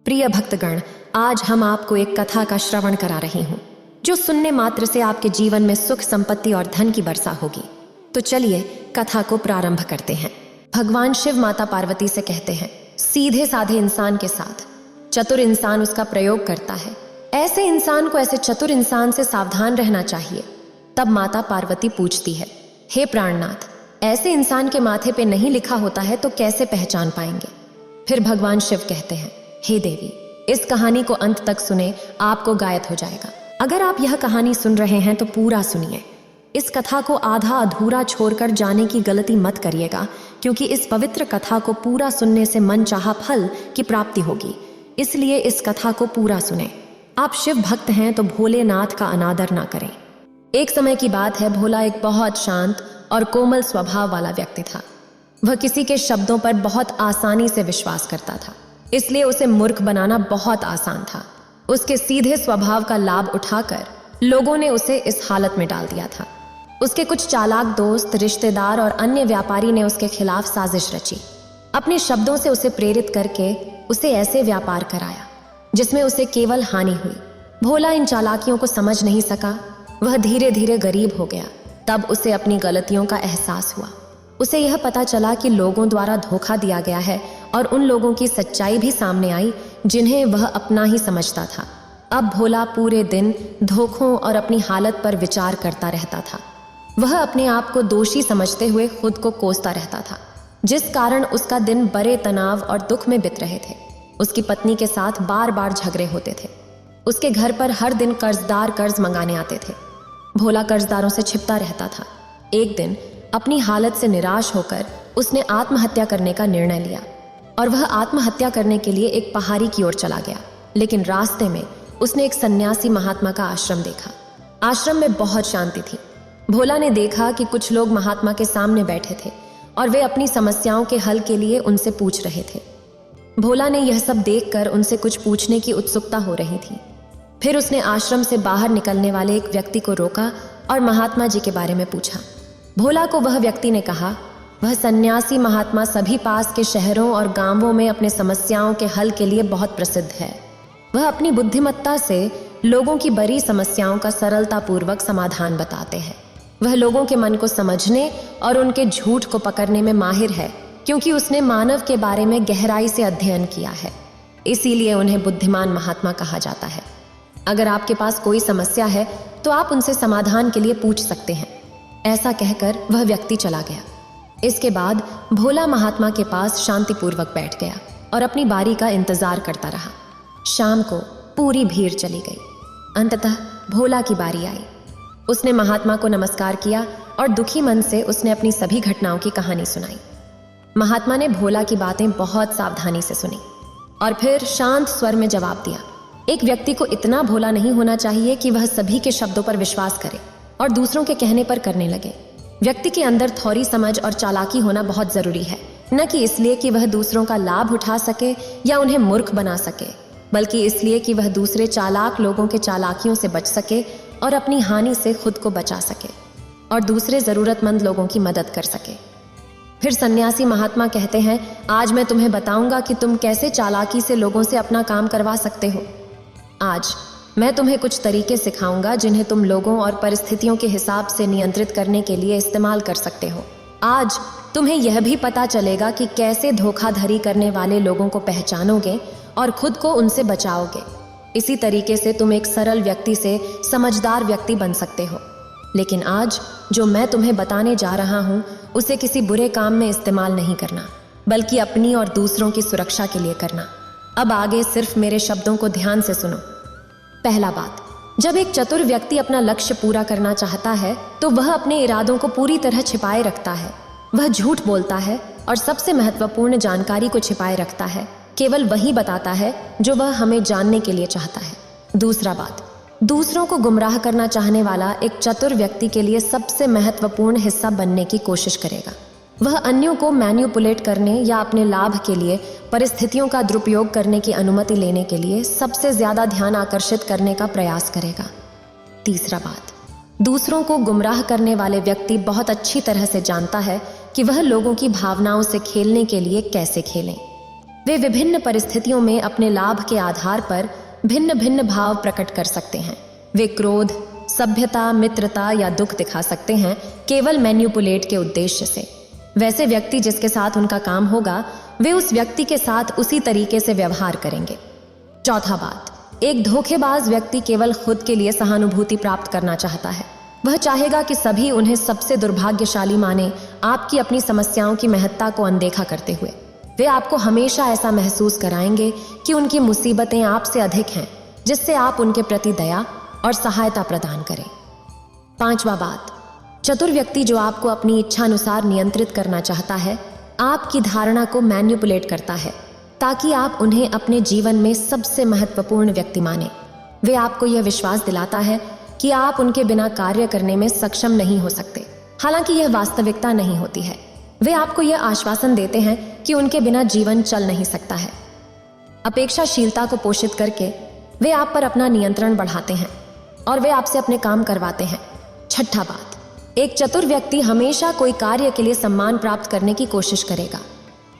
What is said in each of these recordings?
प्रिय भक्तगण, आज हम आपको एक कथा का श्रवण करा रही हूँ जो सुनने मात्र से आपके जीवन में सुख, संपत्ति और धन की वर्षा होगी। तो चलिए कथा को प्रारंभ करते हैं। भगवान शिव माता पार्वती से कहते हैं, सीधे साधे इंसान के साथ चतुर इंसान उसका प्रयोग करता है। ऐसे इंसान को ऐसे चतुर इंसान से सावधान रहना चाहिए। तब माता पार्वती पूछती है, हे प्राणनाथ, ऐसे इंसान के माथे पे नहीं लिखा होता है तो कैसे पहचान पाएंगे? फिर भगवान शिव कहते हैं, हे देवी, इस कहानी को अंत तक सुने, आपको गायब हो जाएगा। अगर आप यह कहानी सुन रहे हैं तो पूरा सुनिए। इस कथा को आधा अधूरा छोड़कर जाने की गलती मत करिएगा, क्योंकि इस पवित्र कथा को पूरा सुनने से मनचाहा फल की प्राप्ति होगी। इसलिए इस कथा को पूरा सुने। आप शिव भक्त हैं तो भोलेनाथ का अनादर ना करें। एक समय की बात है, भोला एक बहुत शांत और कोमल स्वभाव वाला व्यक्ति था। वह किसी के शब्दों पर बहुत आसानी से विश्वास करता था, इसलिए उसे मूर्ख बनाना बहुत आसान था। उसके सीधे स्वभाव का लाभ उठाकर लोगों ने उसे इस हालत में डाल दिया था। उसके कुछ चालाक दोस्त, रिश्तेदार और अन्य व्यापारी ने उसके खिलाफ साजिश रची। अपने शब्दों से उसे प्रेरित करके उसे ऐसे व्यापार कराया जिसमें उसे केवल हानि हुई। भोला इन चालाकियों को समझ नहीं सका। वह धीरे धीरे गरीब हो गया। तब उसे अपनी गलतियों का एहसास हुआ। उसे यह पता चला कि लोगों द्वारा धोखा दिया गया है और उन लोगों की सच्चाई भी सामने आई जिन्हें वह अपना ही समझता था। अब भोला पूरे दिन धोखों और अपनी हालत पर विचार करता रहता था। वह अपने आप को दोषी समझते हुए खुद को कोसता रहता था, जिस कारण उसका दिन बड़े तनाव और दुख में बीत रहे थे। उसकी पत्नी के साथ बार बार झगड़े होते थे। उसके घर पर हर दिन कर्जदार कर्ज मंगाने आते थे। भोला कर्जदारों से छिपता रहता था। एक दिन अपनी हालत से निराश होकर उसने आत्महत्या करने का निर्णय लिया और वह आत्महत्या करने के लिए एक पहाड़ी की ओर चला गया। लेकिन रास्ते में उसने एक सन्यासी महात्मा का आश्रम देखा। आश्रम में बहुत शांति थी। भोला ने देखा कि कुछ लोग महात्मा के सामने बैठे थे और वे अपनी समस्याओं के हल के लिए उनसे पूछ रहे थे। भोला ने यह सब देखकर उनसे कुछ पूछने की उत्सुकता हो रही थी। फिर उसने आश्रम से बाहर निकलने वाले एक व्यक्ति को रोका और महात्मा जी के बारे में पूछा। भोला को वह व्यक्ति ने कहा, वह सन्यासी महात्मा सभी पास के शहरों और गांवों में अपने समस्याओं के हल के लिए बहुत प्रसिद्ध है। वह अपनी बुद्धिमत्ता से लोगों की बड़ी समस्याओं का सरलतापूर्वक समाधान बताते हैं। वह लोगों के मन को समझने और उनके झूठ को पकड़ने में माहिर है, क्योंकि उसने मानव के बारे में गहराई से अध्ययन किया है। इसीलिए उन्हें बुद्धिमान महात्मा कहा जाता है। अगर आपके पास कोई समस्या है तो आप उनसे समाधान के लिए पूछ सकते हैं। ऐसा कहकर वह व्यक्ति चला गया। इसके बाद भोला महात्मा के पास शांतिपूर्वक बैठ गया और अपनी बारी का इंतजार करता रहा। शाम को पूरी भीड़ चली गई। अंततः भोला की बारी आई। उसने महात्मा को नमस्कार किया और दुखी मन से उसने अपनी सभी घटनाओं की कहानी सुनाई। महात्मा ने भोला की बातें बहुत सावधानी से सुनी और फिर शांत स्वर में जवाब दिया। एक व्यक्ति को इतना भोला नहीं होना चाहिए कि वह सभी के शब्दों पर विश्वास करे और दूसरों के कहने पर करने लगे। व्यक्ति के अंदर थोड़ी समझ और चालाकी होना बहुत जरूरी है, न कि इसलिए कि वह दूसरों का लाभ उठा सके या उन्हें मूर्ख बना सके, बल्कि इसलिए कि वह दूसरे चालाक लोगों के चालाकियों से बच सके और अपनी हानि से खुद को बचा सके और दूसरे जरूरतमंद लोगों की मदद कर सके। फिर सन्यासी महात्मा कहते हैं, आज मैं तुम्हें बताऊंगा कि तुम कैसे चालाकी से लोगों से अपना काम करवा सकते हो। आज मैं तुम्हें कुछ तरीके सिखाऊंगा जिन्हें तुम लोगों और परिस्थितियों के हिसाब से नियंत्रित करने के लिए इस्तेमाल कर सकते हो। आज तुम्हें यह भी पता चलेगा कि कैसे धोखाधड़ी करने वाले लोगों को पहचानोगे और खुद को उनसे बचाओगे। इसी तरीके से तुम एक सरल व्यक्ति से समझदार व्यक्ति बन सकते हो। लेकिन आज जो मैं तुम्हें बताने जा रहा हूँ उसे किसी बुरे काम में इस्तेमाल नहीं करना, बल्कि अपनी और दूसरों की सुरक्षा के लिए करना। अब आगे सिर्फ मेरे शब्दों को ध्यान से सुनो। पहला बात, जब एक चतुर व्यक्ति अपना लक्ष्य पूरा करना चाहता है तो वह अपने इरादों को पूरी तरह छिपाए रखता है। वह झूठ बोलता है और सबसे महत्वपूर्ण जानकारी को छिपाए रखता है। केवल वही बताता है जो वह हमें जानने के लिए चाहता है। दूसरा बात, दूसरों को गुमराह करना चाहने वाला एक चतुर व्यक्ति के लिए सबसे महत्वपूर्ण हिस्सा बनने की कोशिश करेगा। वह अन्यों को मैन्युपुलेट करने या अपने लाभ के लिए परिस्थितियों का दुरुपयोग करने की अनुमति लेने के लिए सबसे ज्यादा ध्यान आकर्षित करने का प्रयास करेगा। तीसरा बात, दूसरों को गुमराह करने वाले व्यक्ति बहुत अच्छी तरह से जानता है कि वह लोगों की भावनाओं से खेलने के लिए कैसे खेलें। वे विभिन्न परिस्थितियों में अपने लाभ के आधार पर भिन्न भिन्न भाव प्रकट कर सकते हैं। वे क्रोध, सभ्यता, मित्रता या दुख दिखा सकते हैं केवल मैन्युपुलेट के उद्देश्य से। वैसे व्यक्ति जिसके साथ उनका काम होगा वे उस व्यक्ति के साथ उसी तरीके से व्यवहार करेंगे। चौथा बात, एक धोखेबाज व्यक्ति केवल खुद के लिए सहानुभूति प्राप्त करना चाहता है। वह चाहेगा कि सभी उन्हें सबसे दुर्भाग्यशाली माने, आपकी अपनी समस्याओं की महत्ता को अनदेखा करते हुए। वे आपको हमेशा ऐसा महसूस कराएंगे कि उनकी मुसीबतें आपसे अधिक हैं, जिससे आप उनके प्रति दया और सहायता प्रदान करें। पांचवा बात, चतुर व्यक्ति जो आपको अपनी इच्छा अनुसार नियंत्रित करना चाहता है, आपकी धारणा को मैन्युपुलेट करता है ताकि आप उन्हें अपने जीवन में सबसे महत्वपूर्ण व्यक्ति माने। वे आपको यह विश्वास दिलाता है कि आप उनके बिना कार्य करने में सक्षम नहीं हो सकते, हालांकि यह वास्तविकता नहीं होती है। वे आपको यह आश्वासन देते हैं कि उनके बिना जीवन चल नहीं सकता है। अपेक्षाशीलता को पोषित करके वे आप पर अपना नियंत्रण बढ़ाते हैं और वे आपसे अपने काम करवाते हैं। छठा बात, एक चतुर व्यक्ति हमेशा कोई कार्य के लिए सम्मान प्राप्त करने की कोशिश करेगा।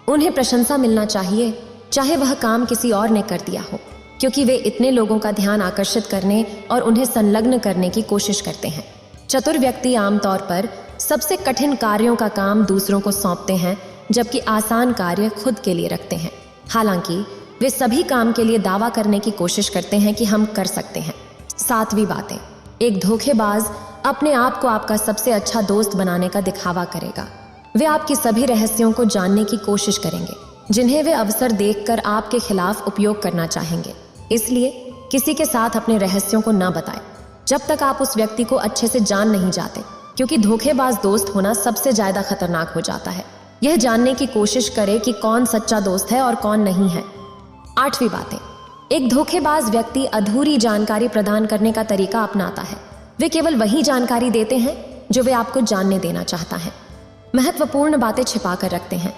उन्हें प्रशंसा मिलना चाहिए, चाहे वह काम किसी और ने कर दिया हो, क्योंकि वे इतने लोगों का ध्यान आकर्षित करने और उन्हें संलग्न करने की कोशिश करते हैं। चतुर व्यक्ति आमतौर पर सबसे कठिन कार्यों का काम दूसरों को सौंपते हैं, जबकि आसान कार्य खुद के लिए रखते हैं। हालांकि वे सभी काम के लिए दावा करने की कोशिश करते हैं कि हम कर सकते हैं। सातवीं बातें, एक धोखेबाज अपने आप को आपका सबसे अच्छा दोस्त बनाने का दिखावा करेगा। वे आपकी सभी रहस्यों को जानने की कोशिश करेंगे, जिन्हें वे अवसर देखकर आपके खिलाफ उपयोग करना चाहेंगे। इसलिए किसी के साथ अपने रहस्यों को न बताएं जब तक आप उस व्यक्ति को अच्छे से जान नहीं जाते, क्योंकि धोखेबाज दोस्त होना सबसे ज्यादा खतरनाक हो जाता है। यह जानने की कोशिश करें कि कौन सच्चा दोस्त है और कौन नहीं है। आठवीं बातें, एक धोखेबाज व्यक्ति अधूरी जानकारी प्रदान करने का तरीका अपनाता है। वे केवल वही जानकारी देते हैं जो वे आपको जानने देना चाहता है। महत्वपूर्ण बातें छिपा कर रखते हैं।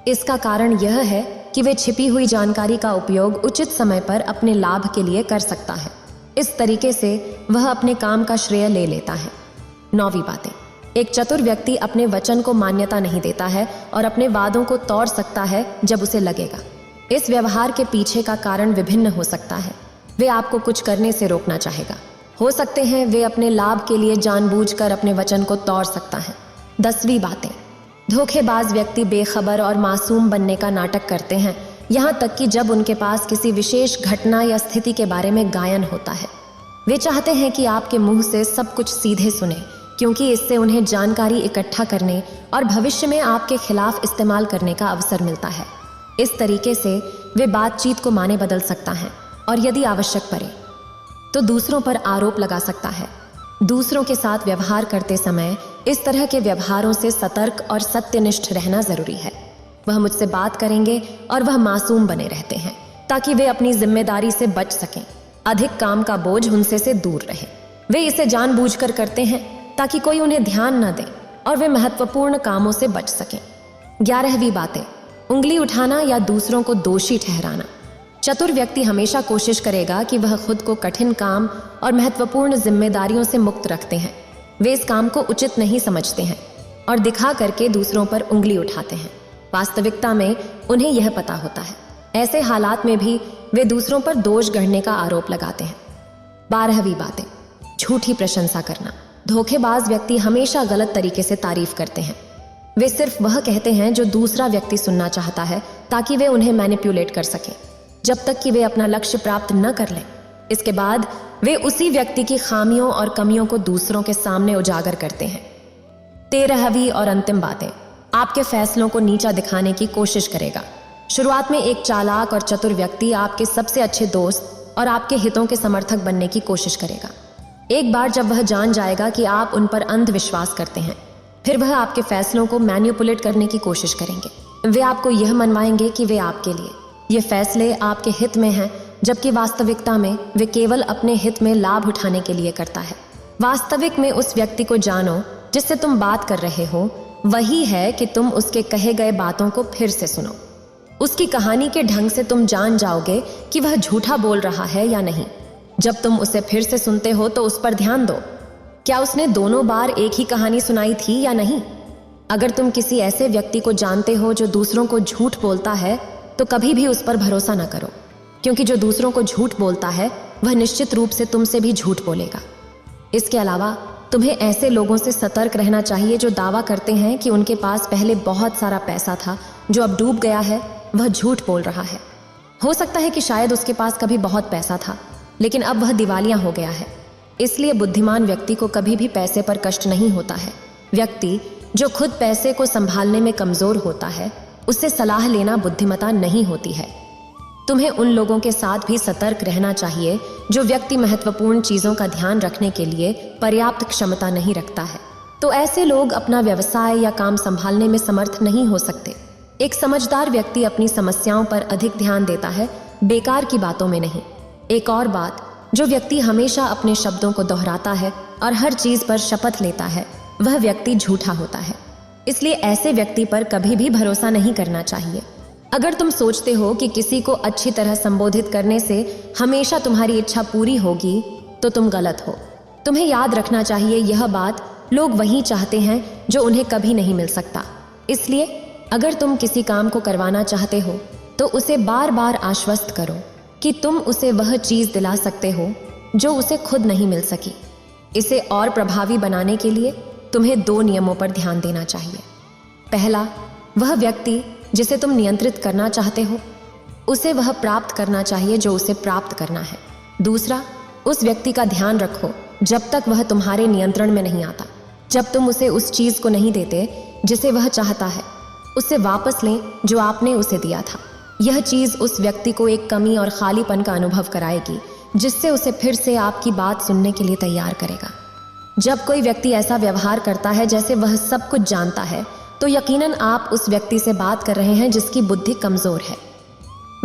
इसका कारण यह है कि वे छिपी हुई जानकारी का उपयोग उचित समय पर अपने लाभ के लिए कर सकता है। इस तरीके से वह अपने काम का श्रेय ले लेता है। नौवीं बातें, एक चतुर व्यक्ति अपने वचन को मान्यता नहीं देता है और अपने वादों को तोड़ सकता है जब उसे लगेगा। इस व्यवहार के पीछे का कारण विभिन्न हो सकता है। वे आपको कुछ करने से रोकना चाहेगा। हो सकते हैं वे अपने लाभ के लिए जानबूझकर अपने वचन को तोड़ सकता है। 10वीं बातें, धोखेबाज व्यक्ति बेखबर और मासूम बनने का नाटक करते हैं, यहाँ तक कि जब उनके पास किसी विशेष घटना या स्थिति के बारे में गायन होता है। वे चाहते हैं कि आपके मुंह से सब कुछ सीधे सुने, क्योंकि इससे उन्हें जानकारी इकट्ठा करने और भविष्य में आपके खिलाफ इस्तेमाल करने का अवसर मिलता है। इस तरीके से वे बातचीत को माने बदल सकता है और यदि आवश्यक पड़े तो दूसरों पर आरोप लगा सकता है। दूसरों के साथ व्यवहार करते समय इस तरह के व्यवहारों से सतर्क और सत्यनिष्ठ रहना जरूरी है। वह मुझसे बात करेंगे और वह मासूम बने रहते हैं ताकि वे अपनी जिम्मेदारी से बच सकें। अधिक काम का बोझ उनसे से दूर रहे। वे इसे जानबूझकर करते हैं ताकि कोई उन्हें ध्यान न दे और वे महत्वपूर्ण कामों से बच सकें। 11वीं बातें, उंगली उठाना या दूसरों को दोषी ठहराना। चतुर व्यक्ति हमेशा कोशिश करेगा कि वह खुद को कठिन काम और महत्वपूर्ण जिम्मेदारियों से मुक्त रखते हैं। वे इस काम को उचित नहीं समझते हैं और दिखा करके दूसरों पर उंगली उठाते हैं। वास्तविकता में उन्हें यह पता होता है। ऐसे हालात में भी वे दूसरों पर दोष गढ़ने का आरोप लगाते हैं। 12वीं बातें, झूठी प्रशंसा करना। धोखेबाज व्यक्ति हमेशा गलत तरीके से तारीफ करते हैं। वे सिर्फ वह कहते हैं जो दूसरा व्यक्ति सुनना चाहता है ताकि वे उन्हें मैनिपुलेट कर सकें, जब तक कि वे अपना लक्ष्य प्राप्त न कर लें। इसके बाद वे उसी व्यक्ति की खामियों और कमियों को दूसरों के सामने उजागर करते हैं। 13वीं और अंतिम बातें, आपके फैसलों को नीचा दिखाने की कोशिश करेगा। शुरुआत में एक चालाक और चतुर व्यक्ति आपके सबसे अच्छे दोस्त और आपके हितों के समर्थक बनने की कोशिश करेगा। एक बार जब वह जान जाएगा कि आप उन पर अंधविश्वास करते हैं, फिर वह आपके फैसलों को मैनिपुलेट करने की कोशिश करेंगे। वे आपको यह मनवाएंगे कि वे आपके लिए ये फैसले आपके हित में हैं, जबकि वास्तविकता में वे केवल अपने हित में लाभ उठाने के लिए करता है। वास्तविक में उस व्यक्ति को जानो जिससे तुम बात कर रहे हो, वही है कि तुम उसके कहे गए बातों को फिर से सुनो। उसकी कहानी के ढंग से तुम जान जाओगे कि वह झूठा बोल रहा है या नहीं। जब तुम उसे फिर से सुनते हो तो उस पर ध्यान दो, क्या उसने दोनों बार एक ही कहानी सुनाई थी या नहीं। अगर तुम किसी ऐसे व्यक्ति को जानते हो जो दूसरों को झूठ बोलता है, तो कभी भी उस पर भरोसा न करो, क्योंकि जो दूसरों को झूठ बोलता है वह निश्चित रूप से तुमसे भी झूठ बोलेगा। इसके अलावा तुम्हें ऐसे लोगों से सतर्क रहना चाहिए जो दावा करते हैं कि उनके पास पहले बहुत सारा पैसा था जो अब डूब गया है। वह झूठ बोल रहा है। हो सकता है कि शायद उसके पास कभी बहुत पैसा था, लेकिन अब वह दिवालिया हो गया है। इसलिए बुद्धिमान व्यक्ति को कभी भी पैसे पर कष्ट नहीं होता है। व्यक्ति जो खुद पैसे को संभालने में कमजोर होता है, उससे सलाह लेना बुद्धिमता नहीं होती है। तुम्हें उन लोगों के साथ भी सतर्क रहना चाहिए जो व्यक्ति महत्वपूर्ण चीजों का ध्यान रखने के लिए पर्याप्त क्षमता नहीं रखता है। तो ऐसे लोग अपना व्यवसाय या काम संभालने में समर्थ नहीं हो सकते। एक समझदार व्यक्ति अपनी समस्याओं पर अधिक ध्यान देता है, बेकार की बातों में नहीं। एक और बात, जो व्यक्ति हमेशा अपने शब्दों को दोहराता है और हर चीज पर शपथ लेता है, वह व्यक्ति झूठा होता है। इसलिए ऐसे व्यक्ति पर कभी भी भरोसा नहीं करना चाहिए। अगर तुम सोचते हो कि किसी को अच्छी तरह संबोधित करने से हमेशा तुम्हारी इच्छा पूरी होगी, तो तुम गलत हो। तुम्हें याद रखना चाहिए यह बात, लोग वही चाहते हैं जो उन्हें कभी नहीं मिल सकता। इसलिए अगर तुम किसी काम को करवाना चाहते हो तो उसे बार बार आश्वस्त करो कि तुम उसे वह चीज दिला सकते हो जो उसे खुद नहीं मिल सकी। इसे और प्रभावी बनाने के लिए तुम्हें 2 नियमों पर ध्यान देना चाहिए। पहला, वह व्यक्ति जिसे तुम नियंत्रित करना चाहते हो, उसे वह प्राप्त करना चाहिए जो उसे प्राप्त करना है। दूसरा, उस व्यक्ति का ध्यान रखो जब तक वह तुम्हारे नियंत्रण में नहीं आता। जब तुम उसे उस चीज को नहीं देते जिसे वह चाहता है, उससे वापस लें जो आपने उसे दिया था। यह चीज उस व्यक्ति को एक कमी और खालीपन का अनुभव कराएगी, जिससे उसे फिर से आपकी बात सुनने के लिए तैयार करेगा। जब कोई व्यक्ति ऐसा व्यवहार करता है जैसे वह सब कुछ जानता है, तो यकीनन आप उस व्यक्ति से बात कर रहे हैं जिसकी बुद्धि कमजोर है।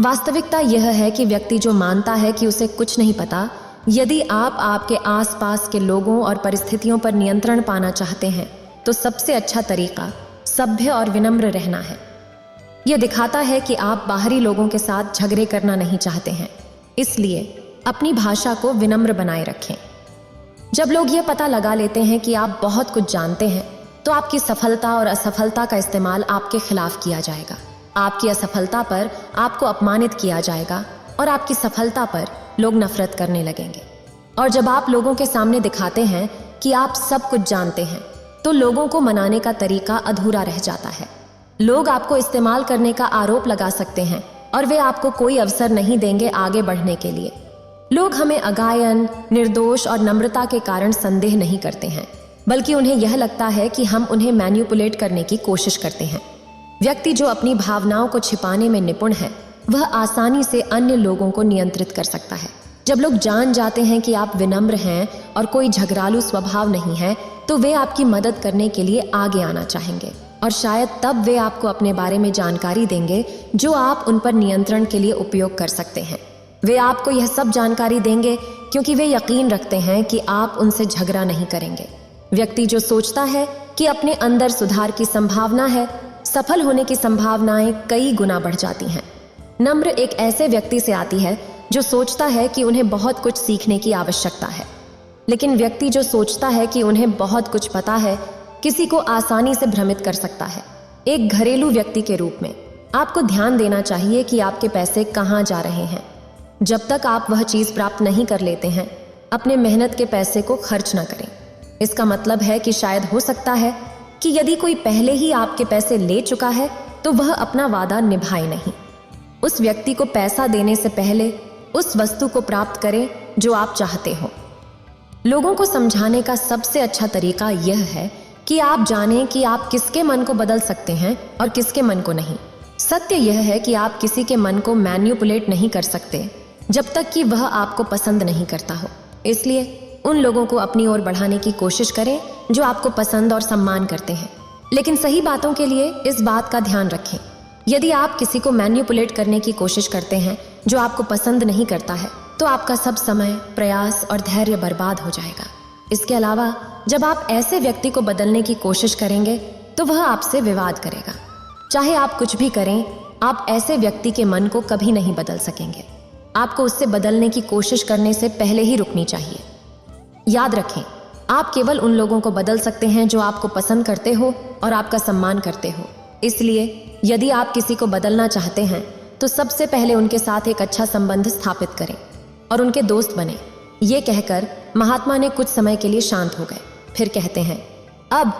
वास्तविकता यह है कि व्यक्ति जो मानता है कि उसे कुछ नहीं पता, यदि आप आपके आसपास के लोगों और परिस्थितियों पर नियंत्रण पाना चाहते हैं, तो सबसे अच्छा तरीका सभ्य और विनम्र रहना है। यह दिखाता है कि आप बाहरी लोगों के साथ झगड़े करना नहीं चाहते हैं, इसलिए अपनी भाषा को विनम्र बनाए रखें। जब लोग यह पता लगा लेते हैं कि आप बहुत कुछ जानते हैं, तो आपकी सफलता और असफलता का इस्तेमाल आपके खिलाफ किया जाएगा। आपकी असफलता पर आपको अपमानित किया जाएगा और आपकी सफलता पर लोग नफरत करने लगेंगे। और जब आप लोगों के सामने दिखाते हैं कि आप सब कुछ जानते हैं, तो लोगों को मनाने का तरीका अधूरा रह जाता है। लोग आपको इस्तेमाल करने का आरोप लगा सकते हैं और वे आपको कोई अवसर नहीं देंगे आगे बढ़ने के लिए। लोग हमें अगायन, निर्दोष और नम्रता के कारण संदेह नहीं करते हैं, बल्कि उन्हें यह लगता है कि हम उन्हें मैनिपुलेट करने की कोशिश करते हैं। व्यक्ति जो अपनी भावनाओं को छिपाने में निपुण है, वह आसानी से अन्य लोगों को नियंत्रित कर सकता है। जब लोग जान जाते हैं कि आप विनम्र हैं और कोई झगड़ालू स्वभाव नहीं है, तो वे आपकी मदद करने के लिए आगे आना चाहेंगे और शायद तब वे आपको अपने बारे में जानकारी देंगे जो आप उन पर नियंत्रण के लिए उपयोग कर सकते हैं। वे आपको यह सब जानकारी देंगे क्योंकि वे यकीन रखते हैं कि आप उनसे झगड़ा नहीं करेंगे। व्यक्ति जो सोचता है कि अपने अंदर सुधार की संभावना है, सफल होने की संभावनाएं कई गुना बढ़ जाती हैं। नम्र एक ऐसे व्यक्ति से आती है जो सोचता है कि उन्हें बहुत कुछ सीखने की आवश्यकता है, लेकिन व्यक्ति जो सोचता है कि उन्हें बहुत कुछ पता है, किसी को आसानी से भ्रमित कर सकता है। एक घरेलू व्यक्ति के रूप में आपको ध्यान देना चाहिए कि आपके पैसे कहाँ जा रहे हैं। जब तक आप वह चीज प्राप्त नहीं कर लेते हैं, अपने मेहनत के पैसे को खर्च न करें। इसका मतलब है कि शायद हो सकता है कि यदि कोई पहले ही आपके पैसे ले चुका है, तो वह अपना वादा निभाए नहीं। उस व्यक्ति को पैसा देने से पहले उस वस्तु को प्राप्त करें जो आप चाहते हो। लोगों को समझाने का सबसे अच्छा तरीका यह है कि आप जानें कि आप किसके मन को बदल सकते हैं और किसके मन को नहीं। सत्य यह है कि आप किसी के मन को मैनिपुलेट नहीं कर सकते जब तक कि वह आपको पसंद नहीं करता हो। इसलिए उन लोगों को अपनी ओर बढ़ाने की कोशिश करें जो आपको पसंद और सम्मान करते हैं, लेकिन सही बातों के लिए इस बात का ध्यान रखें। यदि आप किसी को मैनिपुलेट करने की कोशिश करते हैं जो आपको पसंद नहीं करता है, तो आपका सब समय, प्रयास और धैर्य बर्बाद हो जाएगा। इसके अलावा जब आप ऐसे व्यक्ति को बदलने की कोशिश करेंगे, तो वह आपसे विवाद करेगा। चाहे आप कुछ भी करें, आप ऐसे व्यक्ति के मन को कभी नहीं बदल सकेंगे। आपको उससे बदलने की कोशिश करने से पहले ही रुकनी चाहिए। याद रखें, आप केवल उन लोगों को बदल सकते हैं जो आपको पसंद करते हो और आपका सम्मान करते हो। इसलिए यदि आप किसी को बदलना चाहते हैं, तो सबसे पहले उनके साथ एक अच्छा संबंध स्थापित करें और उनके दोस्त बने। ये कहकर महात्मा ने कुछ समय के लिए शांत हो गए। फिर कहते हैं, अब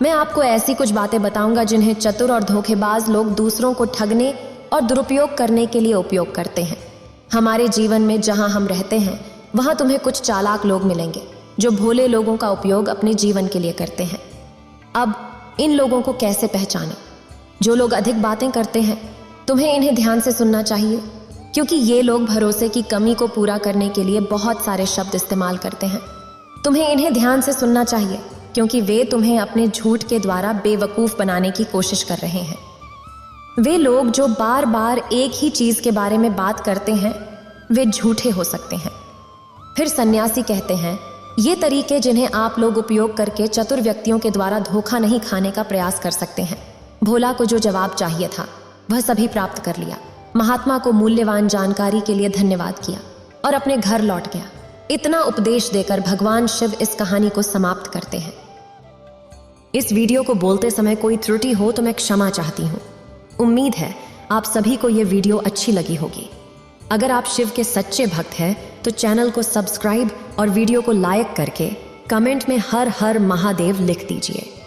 मैं आपको ऐसी कुछ बातें बताऊंगा जिन्हें चतुर और धोखेबाज लोग दूसरों को ठगने और दुरुपयोग करने के लिए उपयोग करते हैं। हमारे जीवन में जहां हम रहते हैं वहां तुम्हें कुछ चालाक लोग मिलेंगे जो भोले लोगों का उपयोग अपने जीवन के लिए करते हैं। अब इन लोगों को कैसे पहचानें? जो लोग अधिक बातें करते हैं, तुम्हें इन्हें ध्यान से सुनना चाहिए, क्योंकि ये लोग भरोसे की कमी को पूरा करने के लिए बहुत सारे शब्द इस्तेमाल करते हैं। तुम्हें इन्हें ध्यान से सुनना चाहिए, क्योंकि वे तुम्हें अपने झूठ के द्वारा बेवकूफ बनाने की कोशिश कर रहे हैं। वे लोग जो बार बार एक ही चीज के बारे में बात करते हैं, वे झूठे हो सकते हैं। फिर सन्यासी कहते हैं, ये तरीके जिन्हें आप लोग उपयोग करके चतुर व्यक्तियों के द्वारा धोखा नहीं खाने का प्रयास कर सकते हैं। भोला को जो जवाब चाहिए था वह सभी प्राप्त कर लिया। महात्मा को मूल्यवान जानकारी के लिए धन्यवाद किया और अपने घर लौट गया। इतना उपदेश देकर भगवान शिव इस कहानी को समाप्त करते हैं। इस वीडियो को बोलते समय कोई त्रुटि हो तो मैं क्षमा चाहती हूँ। उम्मीद है आप सभी को यह वीडियो अच्छी लगी होगी। अगर आप शिव के सच्चे भक्त हैं तो चैनल को सब्सक्राइब और वीडियो को लाइक करके कमेंट में हर हर महादेव लिख दीजिए।